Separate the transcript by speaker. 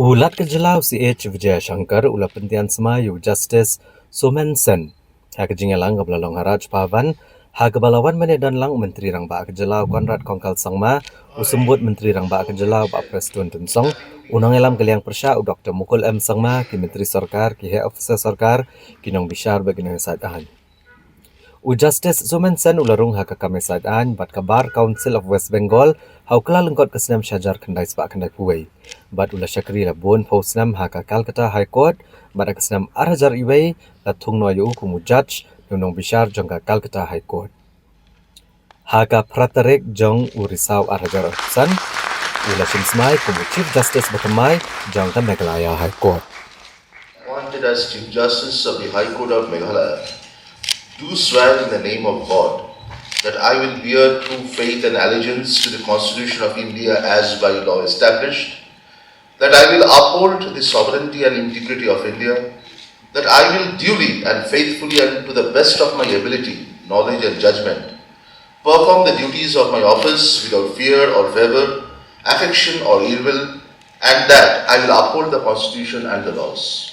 Speaker 1: Ulat kejelau CH Vijaya Shankar ula pentian semayu Justice Soumen Sen. Hak jingelang kebelalong haraj pavan, hak kebalawan menedan lang Menteri Rang Ba kejelau Konrad Kongkal Sangma, usembut Menteri Rang Ba kejelau Pak Presiden Tunsong, unang elam keliang persya u Dr. Mukul M Sangma, ki Menteri Sarkar, ki Head Officer Sarkar, kinong bishar bagi nang sadahan. Justice Soumen Sen ularung hak kami sadaan bat kabar Council of West Bengal hau kala lengkot kesenam syajar kendai sebab kendai puai. Bat ulah syakri la bon pausnam hak Calcutta High Court bat kesenam arajar iwai la thung no yu kumu judge nunong bishar jangka Calcutta High Court. Hak pratarek jong urisau arajar urusan ulah simsmai kumu Chief Justice Bathymmai jangka Meghalaya High Court.
Speaker 2: Appointed as Chief Justice of the High Court of Meghalaya, do swear in the name of God that I will bear true faith and allegiance to the Constitution of India as by law established, that I will uphold the sovereignty and integrity of India, that I will duly and faithfully and to the best of my ability, knowledge and judgment, perform the duties of my office without fear or favor, affection or ill will, and that I will uphold the Constitution and the laws.